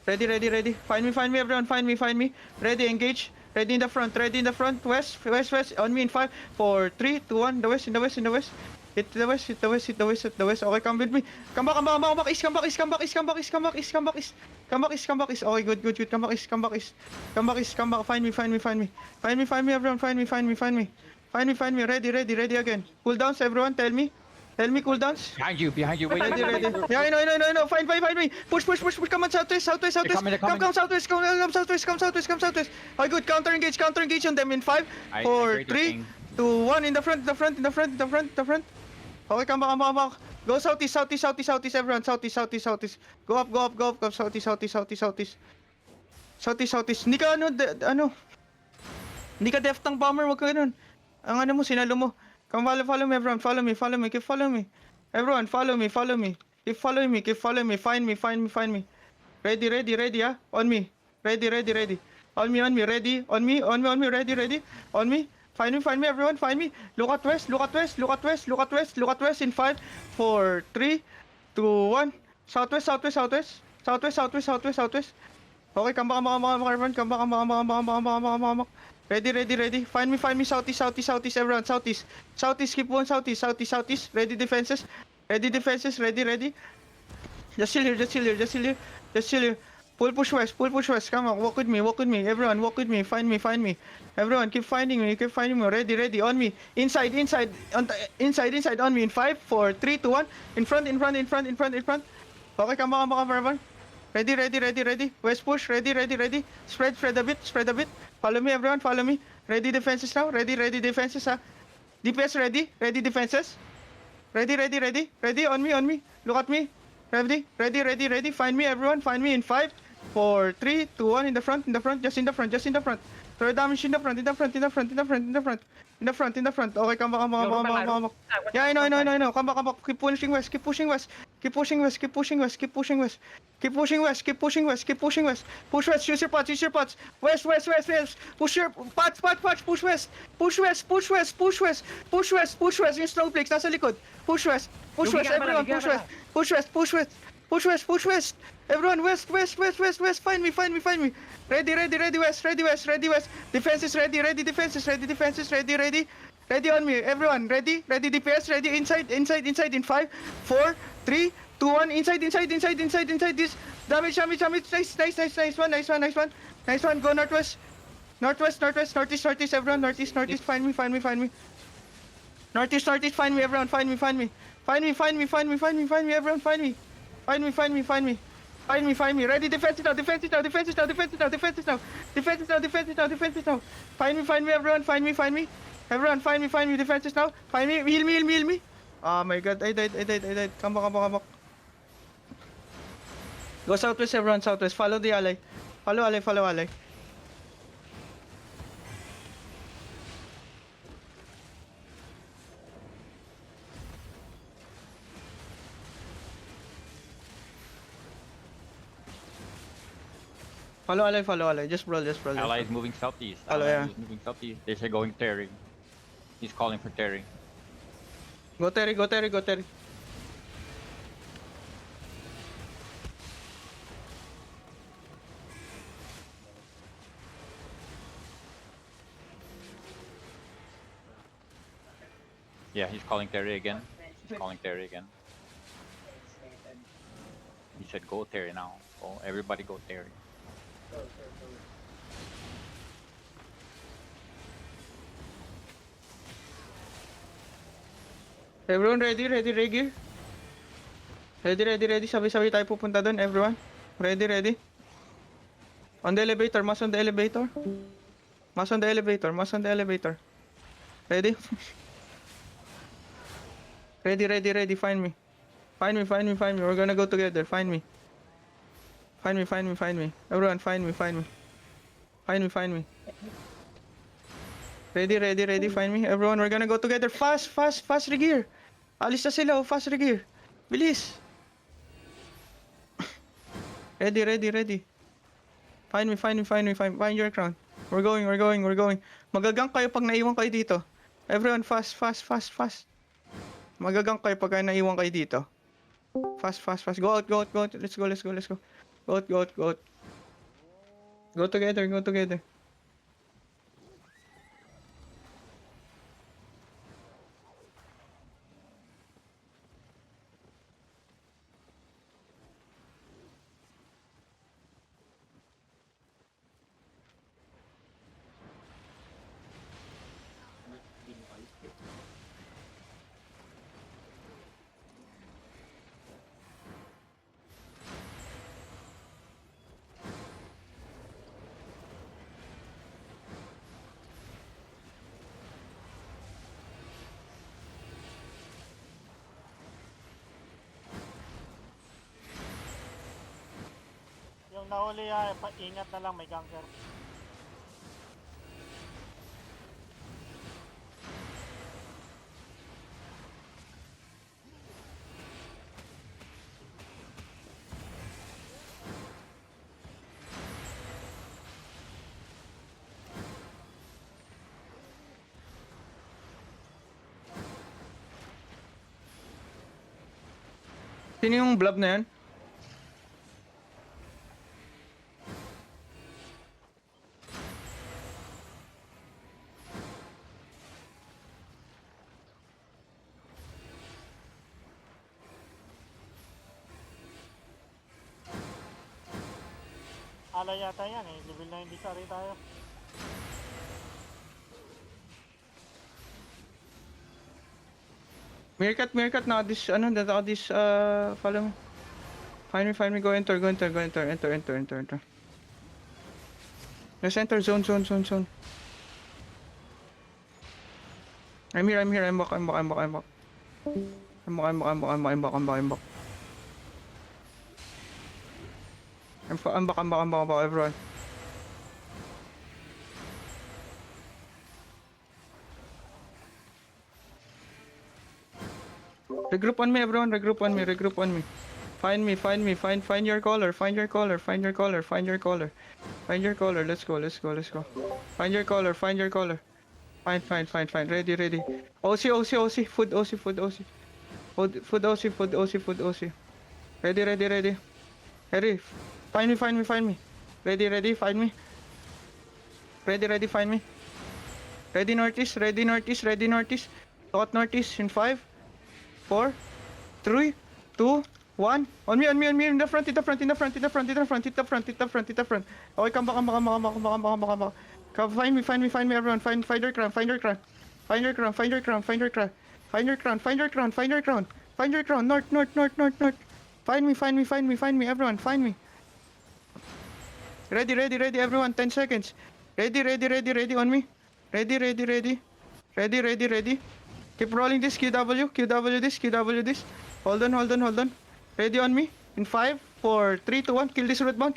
Ready. Find me, everyone. Find me. Ready, engage. Ready in the front. West. On me in 5, 4, 3, 2, 1. The west. Hit the west. Okay, come with me. Come back. East. Come back east. Okay, good. Come back east. Come back. Find me, everyone. Find me. Ready again. Cooldowns, everyone. Tell me cooldowns. Behind you. Wait. Ready. Yeah, I know. Find me. Push. Come on, southwest. They're coming. Come southwest. Okay, good. Counter engage on them in 5, 4, 3, 2, 1. In the front. Okay, come back. Go southeast, everyone. Southeast. Go up. Southeast. Hindi ka deft ng bomber, wag ka ganun. Ang mo, sinalo mo. Come follow me, everyone. Follow me. Keep follow me. Everyone, follow me. Keep following me. Find me. Ready, ah. On me. Ready. On me. Ready. On me. Ready. On me. Find me, everyone. Find me. Look at west. In 5, 4, 3, 2, 1. Southwest. Okay, come back, everyone. Come back. Ready. Find me. Southeast, everyone. Southeast. Keep on southeast. Ready defenses. Ready. Just chill here. Push west. Come on, walk with me. Everyone, walk with me. Find me. Everyone, keep finding me. Ready. On me. Inside. On me. In 5, 4, 3, 2, 1. In front. Okay, come back, everyone. Ready. West push. Ready. Spread a bit. Follow me, everyone. Ready defenses now. Ready defenses. DPS ready. Ready defenses. Ready. On me. Look at me. Ready. Find me, everyone. Find me in 5, 4, 3, 2, 1. In the front. Just in the front. Throw damage in the front. Okay, come back. Yeah, I know. Come back. Keep pushing west. Keep pushing west. Push west. Use your pots. West. Push your pots. Push west. Yung snowflakes nasa likod. Push west. Everyone, push west. Everyone, west. Find me. Ready, west. Defenses ready. Ready on me, everyone. Ready, DPS, ready. Inside. In 5, 4, 3, 2, 1. Inside. This damage. Nice one. Go northwest. Northeast. Everyone, northeast. Find me. Northeast. Find me, everyone. Find me. Everyone, find me. Ready, defense it now. Defense it now. Find me, everyone. Find me. Everyone, find me. Defenses now. Find me. Heal me. Oh my god, I died. Come back. Go southwest, everyone. Southwest. Follow the ally. Follow ally. Follow ally. Just brawl. Ally is moving southeast. They're going Terry. He's calling for Terry. Go Terry. Yeah, he's calling Terry again. He said go Terry now. Oh, everybody go Terry. Everyone ready, gear. Ready. Sabay tayo pupunta doon, everyone. Ready. On the elevator, mass on the elevator. Ready? Ready. Find me. We're gonna go together. Find me. Everyone, find me. Ready. Find me. Everyone, we're gonna go together. Fast, regear. Alis na sila, fast regear. Bilis. Ready. Find me. Find your crown. We're going. Magagang kayo pag naiwan kayo dito. Everyone, fast. Magagang kayo pag naiwan kayo dito. Fast. Go out. Let's go. Go out. Go together, go together. Yung nahuli ingat na lang, may ganker. Sino yung blob na yan? Alay yata yan eh, level 90 sorry tayo. Meerkat, naka this, follow me. Find me, go enter. Let's enter zone. I'm here, I'm back. I'm back. Everyone. Regroup on me, everyone. Regroup on me. Find me. Find your caller. Find your caller. Let's go. Find your caller. Fine. Ready. OC. Food OC. Food OC. Ready. Ready. Find me. Ready. Find me. Ready. Find me. Ready northeast. South northeast in 5, 4, 3, 2, 1. On me. In the front. Okay, come back. Come, find me, everyone. Find your crown. Find your crown. North. Find me, everyone. Find me. Ready, everyone. 10 seconds. Ready on me. Ready. Keep rolling this, QW this. Hold on. Ready on me. In 5, 4, 3, 2, 1. Kill this root bound.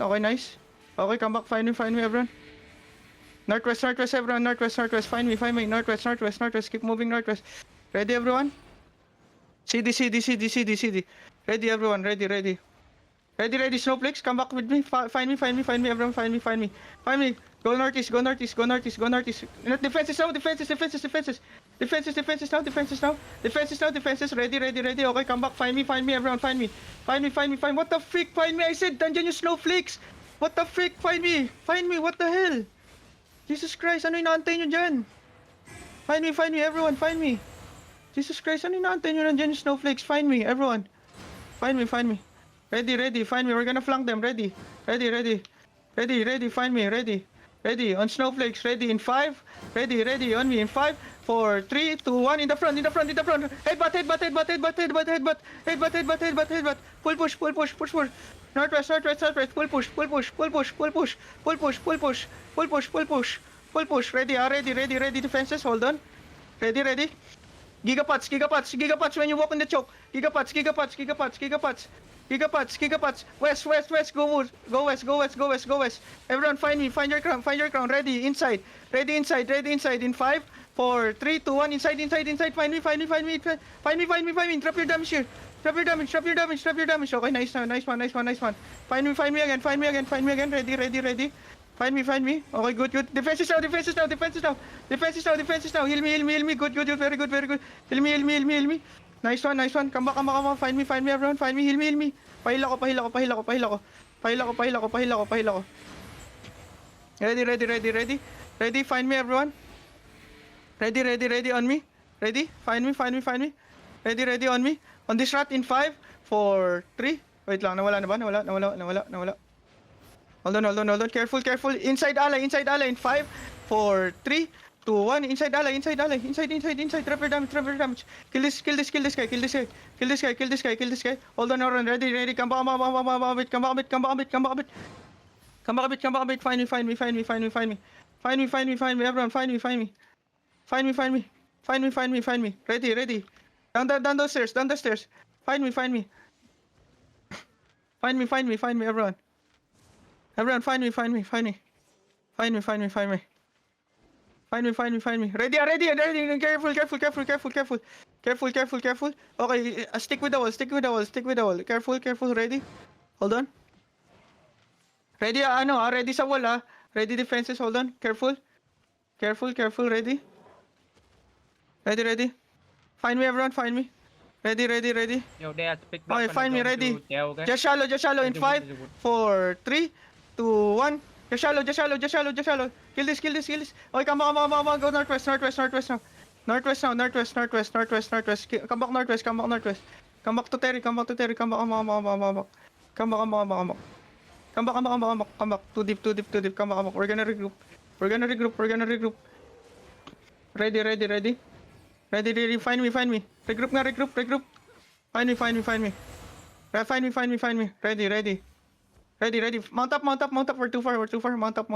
Okay, nice. Okay, come back. Find me, everyone. Northwest, everyone. Northwest. Find me. Northwest. Keep moving northwest. Ready, everyone? CD. Ready, everyone. Ready. Snowflakes, come back with me. Find me, everyone. Find me. Go northeast. Defenses now. Ready. Okay, come back. Find me, everyone. Find me. What the frick? Find me. I said, dandyan yung snowflakes. What the frick? Find me. What the hell? Jesus Christ, ano inaantay nyo dyan? Find me, everyone. Find me. Jesus Christ, ano inaantay nyo nandyan yung snowflakes? Find me, everyone. Find me. Ready. Find me. We're gonna flank them. Ready. Find me. Ready. On snowflakes. Ready. In 5. Ready. On me. In 5, 4, 3, 2, 1. In the front. Headbutt. Pull push. Northwest. Pull push. Ready. Defenses. Hold on. Ready. Gigapots when you walk in the choke. Gigapots. West. Go west. Everyone find me. Find your crown. Ready inside. In 5, 4, 3, 2, 1. Inside. Find me. Drop your damage here. Drop your damage. Okay, nice one. Find me again. Ready. Find me. Okay, good. Defenses now. Heal me. Good. Very good. Heal me. Nice one, nice one. Come back, come back, come back. Find me, everyone. Find me, heal me, heal me. Pahila ko, pahila ko, pahila ko, pahila ko. Pahila ko, pahila ko, pahila ko, pahila ko. Ready, ready, ready, ready. Ready, find me, everyone. Ready, ready, ready, on me. Ready, find me, find me, find me. Ready, ready, on me. On this rat in 5, 4, 3. Wait lang, nawala na ba? Nawala. Hold on, hold on, hold on. Careful, careful. Inside ally in 5, 4, 3, 2, 1. Inside ally. Inside. Trevor damage. Kill this guy. Hold on, ready. Come back a bit. Come back a bit. Find me. Everyone, find me. Find me. Ready. Down the stairs. Find me. Find me, everyone. Everyone, find me. Find me. Ready. Careful. Okay, stick with the wall. Careful. Ready. Hold on. Ready, ready sa wall, ah. Ready defenses, hold on. Careful. Ready. Find me, everyone, find me. Ready. Yo, they have to pick Okay, back find me, when I ready. go to Teo, okay? Just shallow in 5, 4, 3, 2, 1. Just shallow. Kill this. Okay, come on. Go northwest now. Northwest. Come back northwest. Come back to Terry. Come back. Come back. Too deep. Come back. We're gonna regroup. Ready. Find me. Regroup. Find me. Find me. Ready. Ready. Mount up. We're too far. Mount up.